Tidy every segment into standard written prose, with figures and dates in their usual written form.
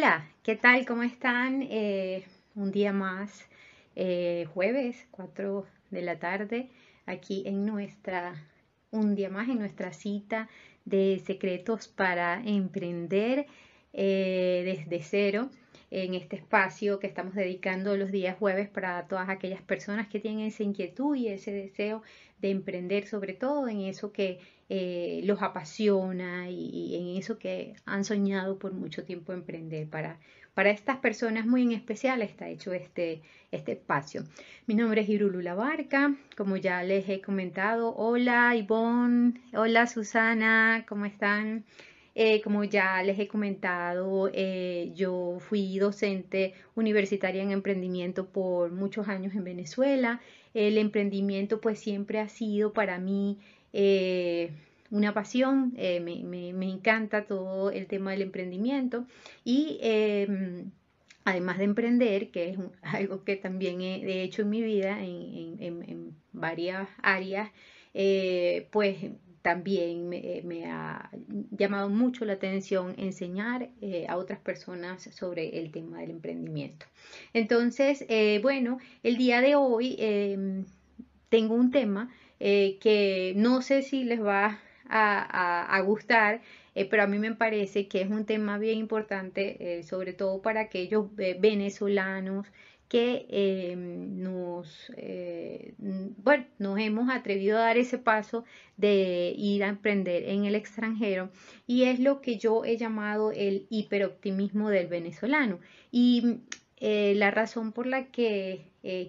Hola, ¿qué tal? ¿Cómo están? Un día más, jueves, 4 de la tarde, aquí en un día más en nuestra cita de secretos para emprender desde cero, en este espacio que estamos dedicando los días jueves para todas aquellas personas que tienen esa inquietud y ese deseo de emprender, sobre todo en eso que los apasiona y en eso que han soñado por mucho tiempo emprender. Para estas personas muy en especial está hecho este espacio. Mi nombre es Irulula Barca, como ya les he comentado. Hola Ivonne, hola Susana, ¿cómo están? Como ya les he comentado, yo fui docente universitaria en emprendimiento por muchos años en Venezuela. El emprendimiento pues siempre ha sido para mí una pasión. Me encanta todo el tema del emprendimiento y además de emprender, que es algo que también he hecho en mi vida en varias áreas, pues también me ha llamado mucho la atención enseñar a otras personas sobre el tema del emprendimiento. Entonces, bueno, el día de hoy tengo un tema que no sé si les va a gustar, pero a mí me parece que es un tema bien importante, sobre todo para aquellos venezolanos que bueno, nos hemos atrevido a dar ese paso de ir a emprender en el extranjero, y es lo que yo he llamado el hiperoptimismo del venezolano. Y la razón por la que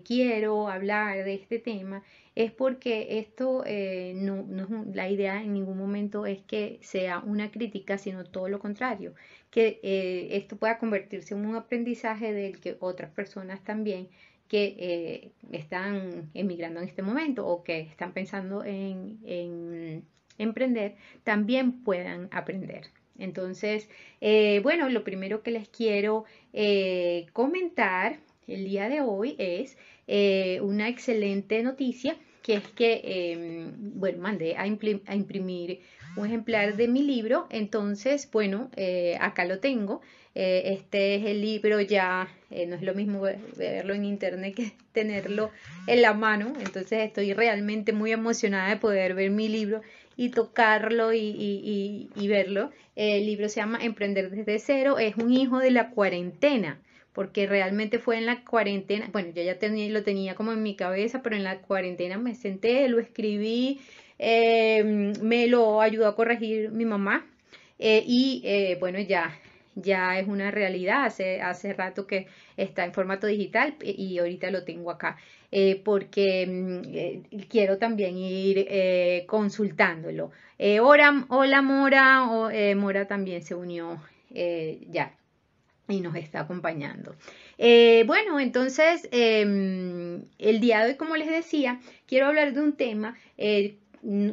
quiero hablar de este tema es porque esto no es la idea en ningún momento es que sea una crítica, sino todo lo contrario, que esto pueda convertirse en un aprendizaje del que otras personas también que están emigrando en este momento o que están pensando en emprender también puedan aprender. Entonces, bueno, lo primero que les quiero comentar el día de hoy es una excelente noticia, que es que, bueno, mandé a imprimir un ejemplar de mi libro. Entonces, bueno, acá lo tengo. Este es el libro ya, no es lo mismo verlo en internet que tenerlo en la mano. Entonces estoy realmente muy emocionada de poder ver mi libro y tocarlo y verlo. El libro se llama Emprender desde cero, es un hijo de la cuarentena, porque realmente fue en la cuarentena. Bueno, yo ya lo tenía como en mi cabeza, pero en la cuarentena me senté, lo escribí, me lo ayudó a corregir mi mamá, bueno, ya es una realidad. Hace rato que está en formato digital y ahorita lo tengo acá, porque quiero también ir consultándolo. Hola Mora, Mora también se unió ya y nos está acompañando. Bueno, entonces, el día de hoy, como les decía, quiero hablar de un tema.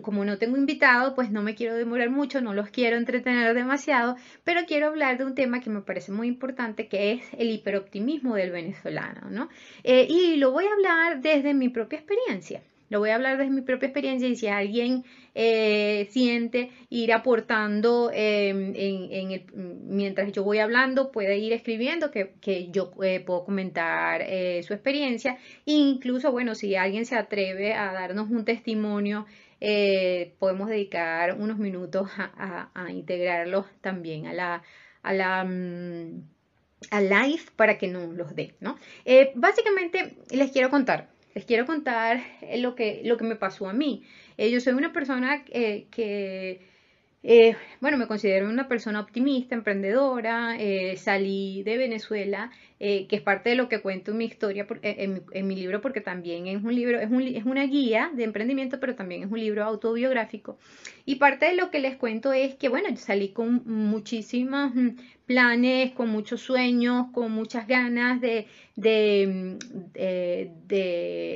Como no tengo invitado, pues no me quiero demorar mucho, no los quiero entretener demasiado, pero quiero hablar de un tema que me parece muy importante, que es el hiperoptimismo del venezolano, ¿no? Y lo voy a hablar desde mi propia experiencia. Lo voy a hablar desde mi propia experiencia, y si alguien siente ir aportando mientras yo voy hablando, puede ir escribiendo que yo puedo comentar su experiencia. Incluso, bueno, si alguien se atreve a darnos un testimonio, podemos dedicar unos minutos a integrarlos también a la al live para que nos los dé, ¿no? Básicamente les quiero contar lo que me pasó a mí. Yo soy una persona bueno, me considero una persona optimista, emprendedora. Salí de Venezuela, que es parte de lo que cuento en mi historia, en mi libro, porque también es un libro, es una guía de emprendimiento, pero también es un libro autobiográfico. Y parte de lo que les cuento es que, bueno, yo salí con muchísimos planes, con muchos sueños, con muchas ganas de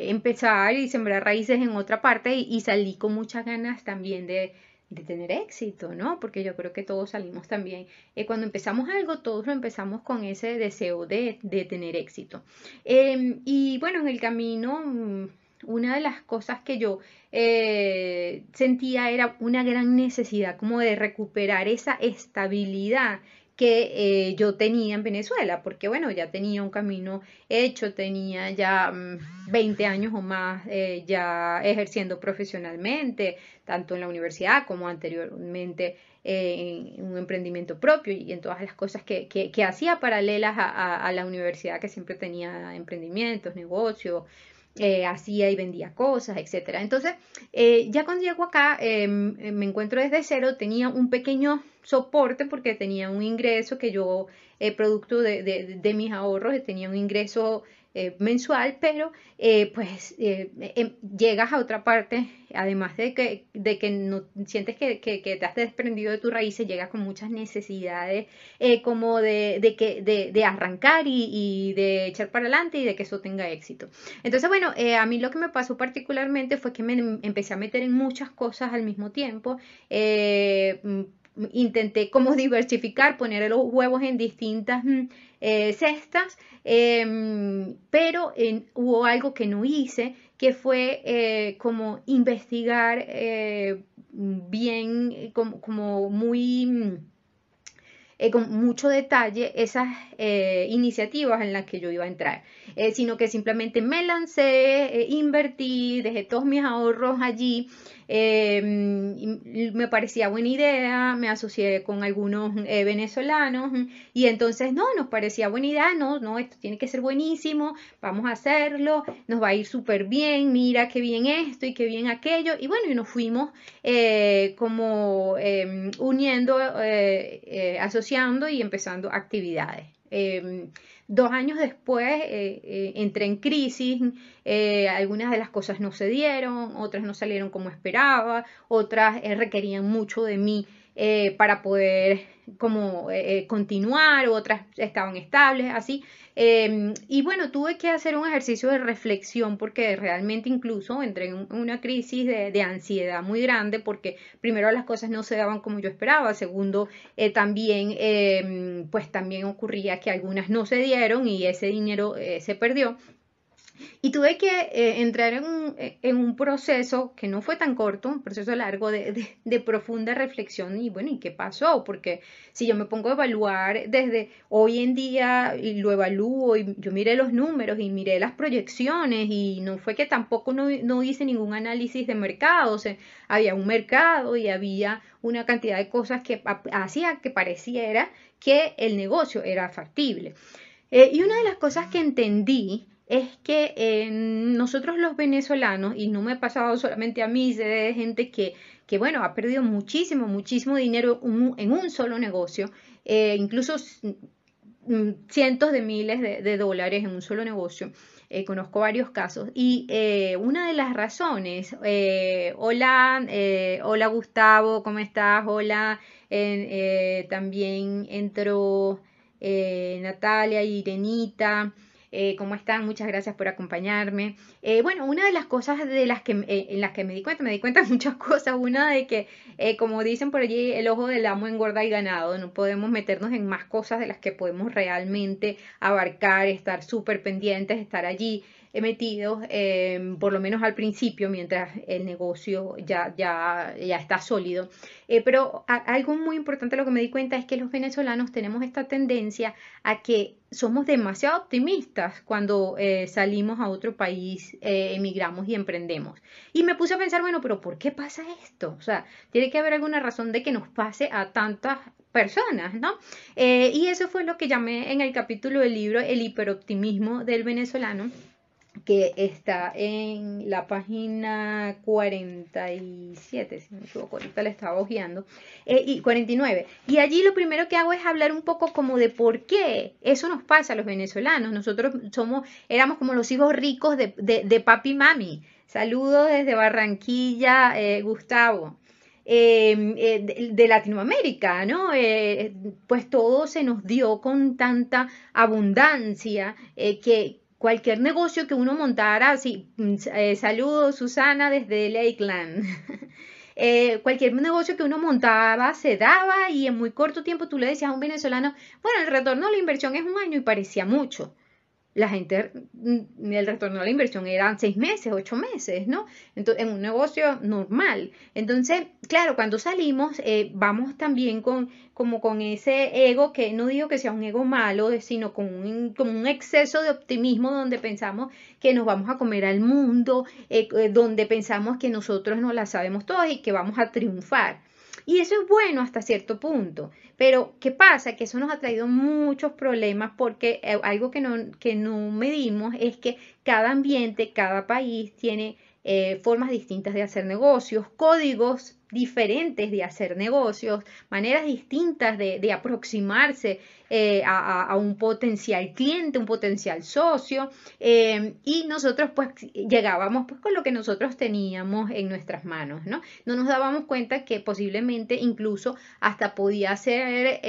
empezar y sembrar raíces en otra parte, y salí con muchas ganas también de tener éxito, ¿no? Porque yo creo que todos salimos también, cuando empezamos algo, todos lo empezamos con ese deseo de tener éxito. Y bueno, en el camino, una de las cosas que yo sentía era una gran necesidad como de recuperar esa estabilidad que yo tenía en Venezuela, porque bueno, ya tenía un camino hecho, tenía ya 20 años o más ya ejerciendo profesionalmente, tanto en la universidad como anteriormente en un emprendimiento propio y en todas las cosas que hacía paralelas a la universidad, que siempre tenía emprendimientos, negocios, hacía y vendía cosas, etcétera. Entonces, ya cuando llego acá, me encuentro desde cero, tenía un pequeño soporte porque tenía un ingreso que yo, producto de mis ahorros, tenía un ingreso mensual, pero pues llegas a otra parte, además de que no sientes que te has desprendido de tus raíces, llegas con muchas necesidades como de arrancar y de echar para adelante y de que eso tenga éxito. Entonces, bueno, a mí lo que me pasó particularmente fue que me empecé a meter en muchas cosas al mismo tiempo. Intenté como diversificar, poner los huevos en distintas cestas, pero hubo algo que no hice, que fue como investigar bien, como muy con mucho detalle esas iniciativas en las que yo iba a entrar, sino que simplemente me lancé, invertí, dejé todos mis ahorros allí, me parecía buena idea, me asocié con algunos venezolanos y entonces no, nos parecía buena idea, no, no, esto tiene que ser buenísimo, vamos a hacerlo, nos va a ir súper bien, mira qué bien esto y qué bien aquello, y bueno, y nos fuimos como uniendo, asociando y empezando actividades. 2 años después entré en crisis, algunas de las cosas no se dieron, otras no salieron como esperaba, otras requerían mucho de mí para poder como continuar, otras estaban estables, así. Y bueno, tuve que hacer un ejercicio de reflexión porque realmente incluso entré en una crisis de ansiedad muy grande porque primero las cosas no se daban como yo esperaba, segundo también pues también ocurría que algunas no se dieron y ese dinero se perdió. Y tuve que entrar en un proceso que no fue tan corto, un proceso largo de profunda reflexión y bueno, ¿y qué pasó? Porque si yo me pongo a evaluar desde hoy en día y lo evalúo y yo miré los números y miré las proyecciones y no fue que tampoco no hice ningún análisis de mercado, o sea, había un mercado y había una cantidad de cosas que hacía que pareciera que el negocio era factible. Y una de las cosas que entendí es que nosotros los venezolanos, y no me ha pasado solamente a mí, sé de gente que bueno, ha perdido muchísimo, muchísimo dinero en un solo negocio, incluso cientos de miles de dólares en un solo negocio. Conozco varios casos y una de las razones, hola Gustavo, ¿cómo estás? Hola, también entró Natalia y Irenita. ¿Cómo están? Muchas gracias por acompañarme. Bueno, una de las cosas en las que me di cuenta de muchas cosas. Una de que, como dicen por allí, el ojo del amo engorda y ganado. No podemos meternos en más cosas de las que podemos realmente abarcar, estar súper pendientes, estar allí metidos, por lo menos al principio, mientras el negocio ya está sólido. Pero algo muy importante lo que me di cuenta es que los venezolanos tenemos esta tendencia a que somos demasiado optimistas cuando salimos a otro país, emigramos y emprendemos. Y me puse a pensar, bueno, pero ¿por qué pasa esto? O sea, tiene que haber alguna razón de que nos pase a tantas personas, ¿no? Y eso fue lo que llamé en el capítulo del libro El hiperoptimismo del venezolano, que está en la página 47, si no me equivoco, ahorita la estaba hojeando, y 49. Y allí lo primero que hago es hablar un poco como de por qué eso nos pasa a los venezolanos. Nosotros éramos como los hijos ricos de papi y mami. Saludos desde Barranquilla, Gustavo. De Latinoamérica, ¿no? Pues todo se nos dio con tanta abundancia que cualquier negocio que uno montara, así, saludos Susana desde Lakeland. Cualquier negocio que uno montaba se daba y en muy corto tiempo tú le decías a un venezolano, bueno, el retorno de la inversión es un año y parecía mucho. la gente, el retorno a la inversión eran 6 meses, 8 meses, ¿no? Entonces, en un negocio normal. Entonces, claro, cuando salimos, vamos también como con ese ego, que no digo que sea un ego malo, sino con un exceso de optimismo donde pensamos que nos vamos a comer al mundo, donde pensamos que nosotros no la sabemos todas y que vamos a triunfar. Y eso es bueno hasta cierto punto, pero ¿qué pasa? Que eso nos ha traído muchos problemas porque algo que no medimos es que cada ambiente, cada país tiene formas distintas de hacer negocios, códigos diferentes de hacer negocios, maneras distintas de aproximarse a un potencial cliente, un potencial socio, y nosotros pues llegábamos pues con lo que nosotros teníamos en nuestras manos, ¿no? No nos dábamos cuenta que posiblemente incluso hasta podía ser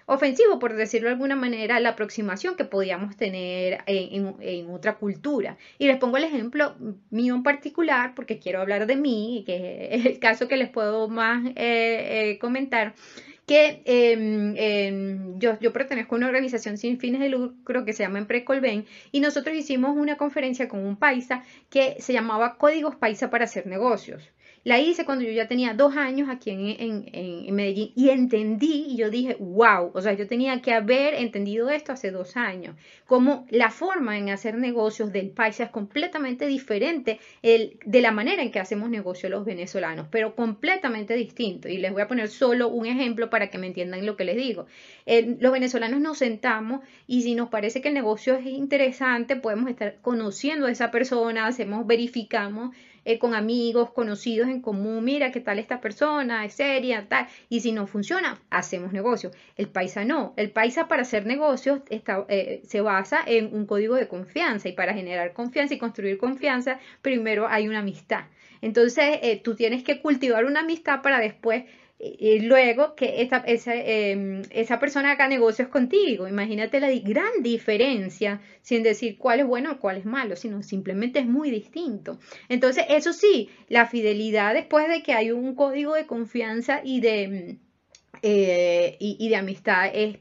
ofensivo, por decirlo de alguna manera, la aproximación que podíamos tener en otra cultura. Y les pongo el ejemplo mío en particular, porque quiero hablar de mí, que es el caso que les puedo más comentar, que yo pertenezco a una organización sin fines de lucro que se llama Emprecolven, y nosotros hicimos una conferencia con un paisa que se llamaba Códigos Paisa para hacer negocios. La hice cuando yo ya tenía 2 años aquí en Medellín y entendí, y yo dije, wow, o sea, yo tenía que haber entendido esto hace 2 años, como la forma en hacer negocios del paisa es completamente diferente de la manera en que hacemos negocio los venezolanos, pero completamente distinto. Y les voy a poner solo un ejemplo para que me entiendan lo que les digo. Los venezolanos nos sentamos y si nos parece que el negocio es interesante, podemos estar conociendo a esa persona, verificamos con amigos, conocidos en común, mira qué tal esta persona, es seria, tal, y si no funciona, hacemos negocio. El paisa no, el paisa para hacer negocios se basa en un código de confianza, y para generar confianza y construir confianza, primero hay una amistad. Entonces, tú tienes que cultivar una amistad para después luego que esa persona haga negocios contigo. Imagínate la gran diferencia, sin decir cuál es bueno o cuál es malo, sino simplemente es muy distinto. Entonces, eso sí, la fidelidad después de que hay un código de confianza y de amistad es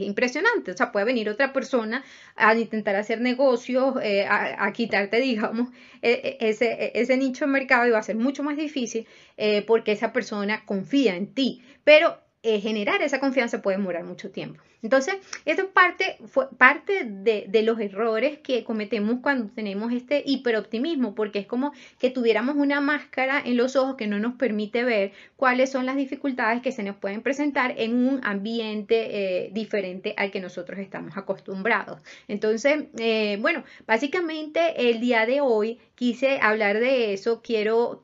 impresionante. O sea, puede venir otra persona a intentar hacer negocios, a quitarte, digamos, ese nicho de mercado, y va a ser mucho más difícil porque esa persona confía en ti. Pero generar esa confianza puede demorar mucho tiempo. Entonces, esto fue parte de los errores que cometemos cuando tenemos este hiperoptimismo, porque es como que tuviéramos una máscara en los ojos que no nos permite ver cuáles son las dificultades que se nos pueden presentar en un ambiente diferente al que nosotros estamos acostumbrados. Entonces, bueno, básicamente el día de hoy quise hablar de eso. Quiero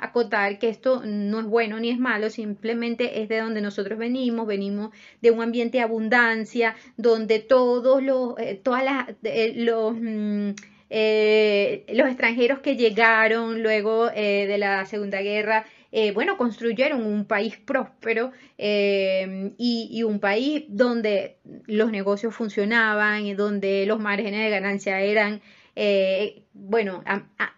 acotar que esto no es bueno ni es malo, simplemente es de donde nosotros venimos de un ambiente de abundancia, donde los extranjeros que llegaron luego de la Segunda Guerra, bueno, construyeron un país próspero y un país donde los negocios funcionaban y donde los márgenes de ganancia eran bueno,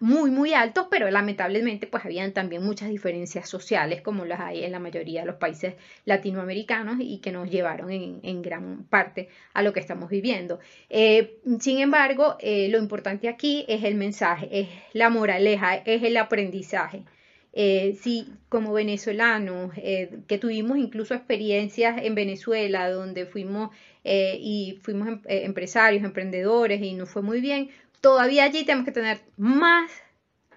muy altos, pero lamentablemente pues habían también muchas diferencias sociales como las hay en la mayoría de los países latinoamericanos y que nos llevaron en gran parte a lo que estamos viviendo. Sin embargo, lo importante aquí es el mensaje, es la moraleja, es el aprendizaje. Si como venezolanos que tuvimos incluso experiencias en Venezuela donde fuimos empresarios, emprendedores y nos fue muy bien, todavía allí tenemos que tener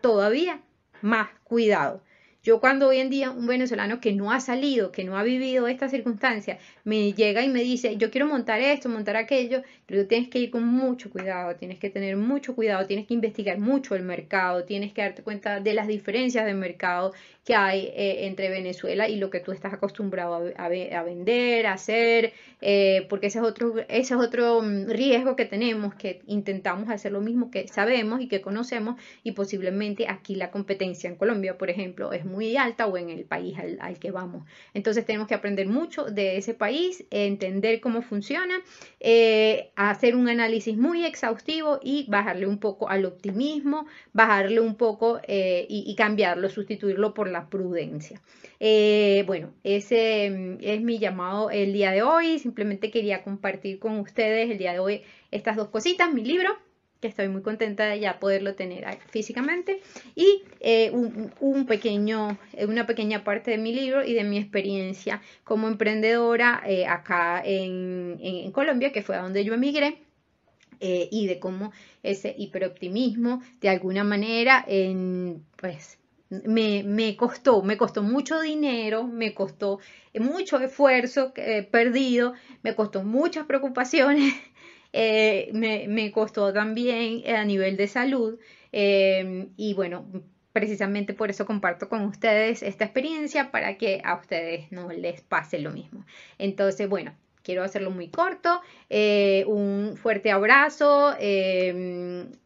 todavía más cuidado. Yo cuando hoy en día un venezolano que no ha salido, que no ha vivido esta circunstancia, me llega y me dice, yo quiero montar esto, montar aquello, pero tienes que ir con mucho cuidado, tienes que tener mucho cuidado, tienes que investigar mucho el mercado, tienes que darte cuenta de las diferencias del mercado que hay entre Venezuela y lo que tú estás acostumbrado a vender, a hacer, porque ese es otro riesgo que tenemos, que intentamos hacer lo mismo que sabemos y que conocemos, y posiblemente aquí la competencia en Colombia, por ejemplo, es muy alta o en el país al que vamos. Entonces tenemos que aprender mucho de ese país, entender cómo funciona, hacer un análisis muy exhaustivo y bajarle un poco al optimismo, bajarle un poco y cambiarlo, sustituirlo por la prudencia. Bueno, ese es mi llamado el día de hoy. Simplemente quería compartir con ustedes el día de hoy estas dos cositas, mi libro, que estoy muy contenta de ya poderlo tener físicamente, y una pequeña parte de mi libro y de mi experiencia como emprendedora acá en Colombia, que fue a donde yo emigré. Y de cómo ese hiperoptimismo de alguna manera pues me costó mucho dinero, me costó mucho esfuerzo perdido, me costó muchas preocupaciones, me costó también a nivel de salud y bueno, precisamente por eso comparto con ustedes esta experiencia para que a ustedes no les pase lo mismo. Entonces, bueno, quiero hacerlo muy corto. Un fuerte abrazo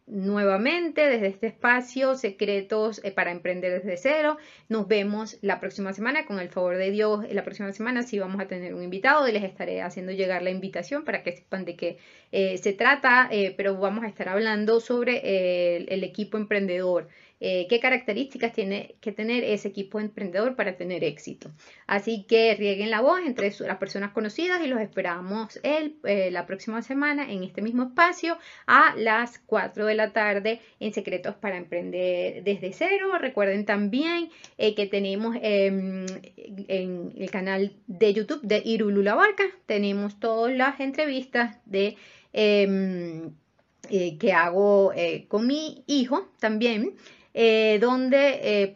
nuevamente desde este espacio, Secretos para Emprender desde Cero. Nos vemos la próxima semana, con el favor de Dios. La próxima semana sí vamos a tener un invitado y les estaré haciendo llegar la invitación para que sepan de qué se trata, pero vamos a estar hablando sobre el equipo emprendedor. Qué características tiene que tener ese equipo emprendedor para tener éxito. Así que rieguen la voz entre las personas conocidas y los esperamos la próxima semana en este mismo espacio a las 4 de la tarde en Secretos para Emprender desde Cero. Recuerden también que tenemos en el canal de YouTube de Irulula Barca, tenemos todas las entrevistas que hago con mi hijo también. Donde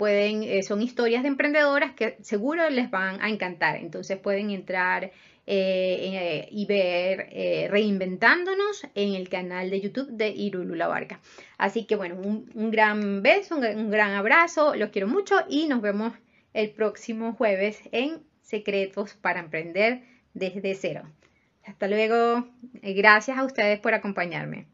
son historias de emprendedoras que seguro les van a encantar. Entonces pueden entrar y ver Reinventándonos en el canal de YouTube de Irulula Barca. Así que bueno, un gran beso, un gran abrazo, los quiero mucho y nos vemos el próximo jueves en Secretos para Emprender desde Cero. Hasta luego, gracias a ustedes por acompañarme.